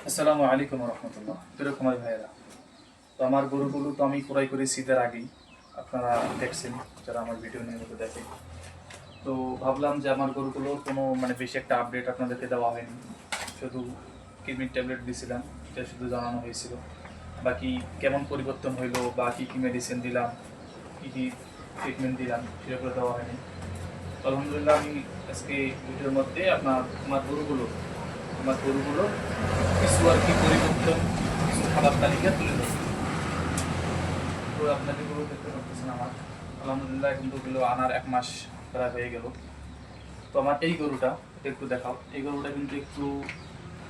আসসালামু আলাইকুম রহমতুল্লাহ। এরকম আমার ভাইয়েরা, তো আমার গরুগুলো তো আমি ক্রয় করি শীতের আগেই। আপনারা দেখছেন, যারা আমার ভিডিও নিয়মিত দেখে। তো ভাবলাম যে আমার গরুগুলো কোনো বেশি একটা আপডেট আপনাদেরকে দেওয়া হয়নি, শুধু কিডনির ট্যাবলেট দিয়েছিলাম, এটা শুধু জানানো হয়েছিল। বাকি কেমন পরিবর্তন হইলো বা কী কী মেডিসিন দিলাম, কী কী ট্রিটমেন্ট দিলাম, সেগুলো দেওয়া হয়নি। তো আলহামদুলিল্লাহ আমি আজকে ভিডিওর মধ্যে আমার গরুগুলো কিছু আর কি পরিবর্তন, কিছু খাবার তালিকা তুলে ধরছি। তো আপনাদের গরু দেখতে পাচ্ছেন আমার, আলহামদুলিল্লাহ কিন্তু ওগুলো আনার 1 মাস প্রায় হয়ে গেল। তো আমার এই গরুটা, এটা একটু দেখাও। এই গরুটা কিন্তু একটু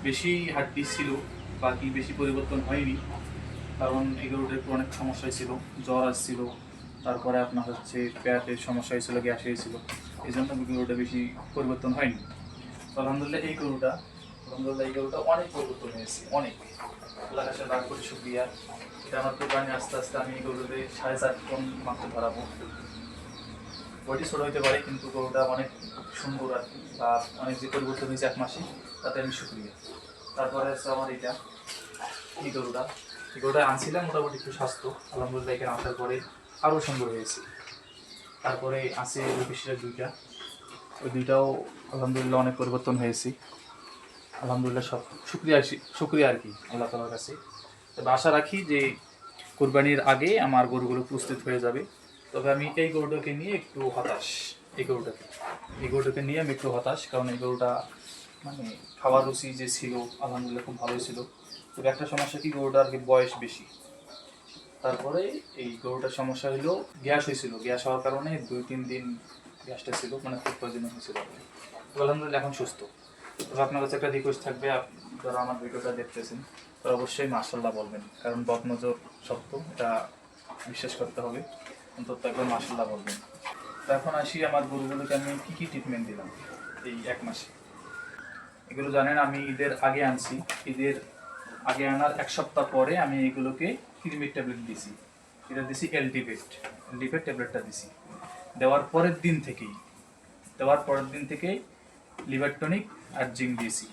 বেশি হাড্ডি ছিল, বাকি বেশি পরিবর্তন হয়নি। কারণ এই গরুটা একটু অনেক সমস্যা হয়েছিল, জ্বর আসছিল, তারপরে আপনার হচ্ছে পেটের সমস্যা হয়েছিল, গ্যাস হয়েছিল। এই জন্য গরুটা বেশি পরিবর্তন হয়নি। তো আলহামদুলিল্লাহ এই গরুটা অনেক পরিবর্তন হয়েছে, অনেক। আল্লাহ কাছে লাখ কোটি শুকরিয়া। এটা আমার কোরবানি আস্তে আস্তে আমি এই গরুতে 4.5 টন মাংস ধরাবো। বডি ছোট হইতে পারে, কিন্তু গরুটা অনেক সুন্দর আর কি, বা অনেক যে পরিবর্তন হয়েছে 1 মাসে, তাতে আমি শুক্রিয়া। তারপরে হচ্ছে আমার এই গরুটা আনছিলাম মোটামুটি একটু স্বাস্থ্য, আলহামদুলিল্লাহ এখানে আসার পরে আরও সুন্দর হয়েছে। তারপরে আছে রুপিসের ওই দুইটাও আলহামদুলিল্লাহ অনেক পরিবর্তন হয়েছে। আলহামদুলিল্লাহ সব শুক্রিয়া আর কি আল্লাহ তালার কাছে। তবে আশা রাখি যে কুরবানির আগে আমার গরুগুলো প্রস্তুত হয়ে যাবে। তবে আমি এই গরুটাকে নিয়ে একটু হতাশ। এই গরুটাকে নিয়ে আমি একটু হতাশ, কারণ এই গরুটা মানে খাওয়ার রুচি যে ছিল আলহামদুলিল্লাহ খুব ভালোই ছিল। তবে একটা সমস্যা কি, গরুটার আর কি বয়স বেশি। তারপরে এই গরুটার সমস্যা হলো গ্যাস হয়েছিল, গ্যাস হওয়ার কারণে 2-3 দিন গ্যাসটা ছিল, ফুড পয়জনিং হয়েছিল। তো আলহামদুলিল্লাহ এখন সুস্থ। তবে আপনার কাছে একটা রিকোয়েস্ট থাকবে, যারা আমার ভিডিওটা দেখতেছেন তারা অবশ্যই মাশাল্লাহ বলবেন, কারণ বদনজর সত্য, এটা বিশ্বাস করতে হবে। অন্তত একবার মাশাল্লাহ বলবেন। তো এখন আসি আমার গরুগুলোকে আমি কী কী ট্রিটমেন্ট দিলাম এই 1 মাসে। এগুলো জানেন আমি ঈদের আগে আনছি। ঈদের আগে আনার 1 সপ্তাহ পরে আমি এগুলোকে ক্রিমির ট্যাবলেট দিছি। এটা দিছি এলডিভেট ট্যাবলেটটা দিছি। দেওয়ার পরের দিন থেকেই লিভার টনিক আর জিঙ্ক দিয়েছি।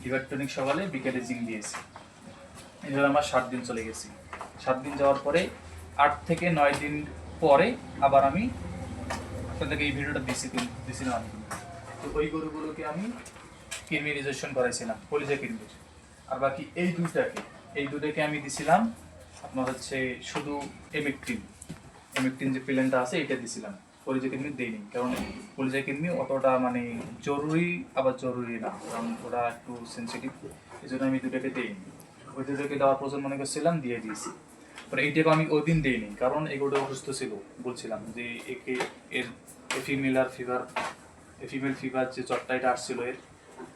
লিভার টনিক সকালে, বিকেলে জিঙ্ক দিয়েছি। এইভাবে আমার 7 দিন চলে গেছি। 7 দিন যাওয়ার পরে 8 থেকে 9 দিন পরে আবার আমি আপনাদেরকে এই ভিডিওটা দিছিলাম আমি। তো ওই গরুগুলোকে আমি কিডনিরাইজেশন করাইছিলাম, কলিজা কিডনির। আর বাকি এই দুটাকে আমি দিছিলাম আপনার হচ্ছে শুধু এমেকটিন যে প্লেনটা আছে এটা দিছিলাম। কলিজা কিডনি দেইনি, কারণ কলিজা কিডনি অতটা জরুরি, আবার জরুরি না, কারণ ওটা একটু সেন্সিটিভ। এই জন্য আমি দুটাকে দেইনি। ওই দুটাকে দেওয়ার প্রয়োজন মনে করছিলাম, দিয়ে দিয়েছি। পরে এইটাকে আমি ওই দিন দিইনি, কারণ এগুলো অসুস্থ ছিল। বলছিলাম যে একে এর ফিমেল ফিভার যে জ্বরটা এটা আসছিল এর।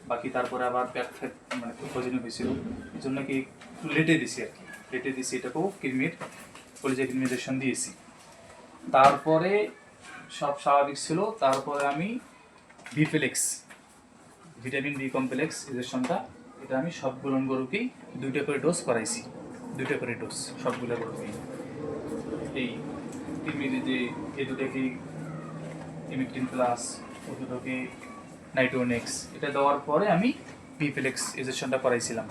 বাকি তারপরে আবার পেট ফেট ফুড পয়জনিং হয়েছিল। এই জন্য কি একটু লেটে দিছি আর কি, এটাকেও কলিজা কিডনি ইনজেকশন দিয়েছি। তারপরে সব স্বাভাবিক ছিল। তারপরে আমি ভিফিলেক্স, ভিটামিন বি কমপ্লেক্স ইনজেকশনটা, এটা আমি সবগুলো গরুকেই 2টা করে ডোজ করাইছি। 2টা করে ডোজ সবগুলো গরুকেই। এই এই দুটোকে ইমিকটিন প্লাস, ও দুটোকে নাইট্রোনেক্স, এটা দেওয়ার পরে আমি ভিফিলেক্স ইনজেকশনটা করাইছিলাম।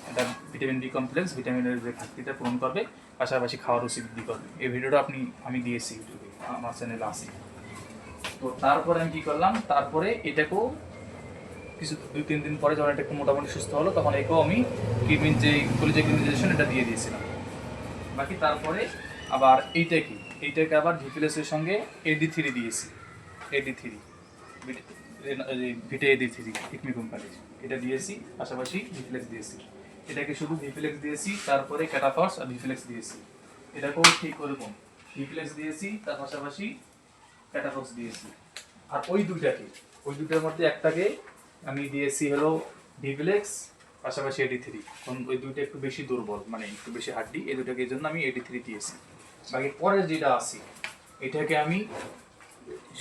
এটা ভিটামিন বি কমপ্লেক্স, ভিটামিনের যে ঘাটতিটা পূরণ করবে, পাশাপাশি খাওয়ার রুচি বৃদ্ধি করবে। এই ভিডিওটা আমি দিয়েছি ইউটিউবে, আমার চ্যানেলে আছে। তো তারপরে আমি কী করলাম, তারপরে এটাকেও কিছু 2-3 দিন পরে যখন এটা একটু মোটামুটি সুস্থ হলো, তখন একেও আমি কিডনির যে কলিজা কিডনি ইনজেকশন এটা দিয়ে দিয়েছিলাম। বাকি তারপরে আবার এইটাকে আবার ভিফিলেক্সের সঙ্গে AD3 দিয়েছি। AD3 ভিটা AD3 ইকমি কোম্পানির, এটা দিয়েছি। পাশাপাশি ভিফিলেক্স দিয়েছি। এটাকে শুধু ভিফিলেক্স দিয়েছি, তারপরে ক্যাটাফর্স আর ভিফিলেক্স দিয়েছি। এটাকেও ঠিক ওরকম ভিফিলেক্স দিয়েছি, তার পাশাপাশি ক্যাটাফর্স দিয়েছি। আর ওই দুটার মধ্যে একটাকে আমি দিয়েছি হলো ভিফিলেক্স, পাশাপাশি AD3। কারণ ওই দুইটা একটু বেশি দুর্বল, একটু বেশি হাড্ডি, এই দুটাকে এই জন্য আমি AD3 দিয়েছি। বাকি পরের যেটা আছে এটাকে আমি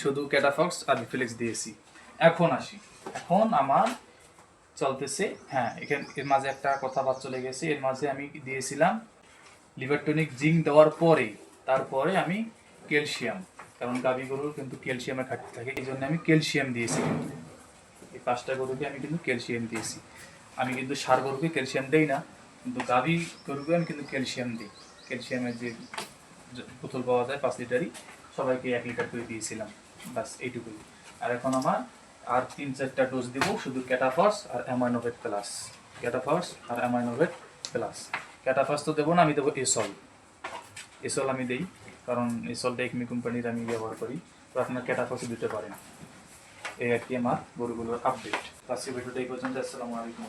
শুধু ক্যাটাফক্স আর ভিফিলেক্স দিয়েছি। এখন আমার চলতেছে, হ্যাঁ, এর মাঝে একটা কথা বাদ চলে গেছে। এর মাঝে আমি দিয়েছিলাম লিভার টনিক জিঙ্ক দেওয়ার পরে, তারপরে আমি ক্যালসিয়াম, কারণ গাভী গরুর কিন্তু ক্যালসিয়ামের ঘাটতি থাকে, এই জন্য আমি ক্যালসিয়াম দিয়েছি। এই 5টা গরুকে আমি কিন্তু ক্যালসিয়াম দিয়েছি। আমি কিন্তু সার গরুকে ক্যালসিয়াম দেই না, কিন্তু গাভী গরুকে আমি কিন্তু ক্যালসিয়াম দিই। ক্যালসিয়ামের যে বোতল পাওয়া যায় 5 লিটারই, সবাইকে 1 লিটার করে দিয়েছিলাম, বাস এইটুকুই। আর এখন আমার আর 3-4টা ডোজ দিব, শুধু ক্যাটাফস আর অ্যামাইনোভেট প্লাস। ক্যাটাফস আর অ্যামাইনোভেট প্লাস। ক্যাটাফস তো দেবো না, আমি দেবো এসল। এসল আমি দিই, কারণ এসলটা একমি কোম্পানির আমি ব্যবহার করি, তো আপনার ক্যাটাফসও দিতে পারেন। এই আর কি আমার গরুগুলোর আপডেট। আজকে ভিডিওটা এই পর্যন্ত। আসসালামু আলাইকুম।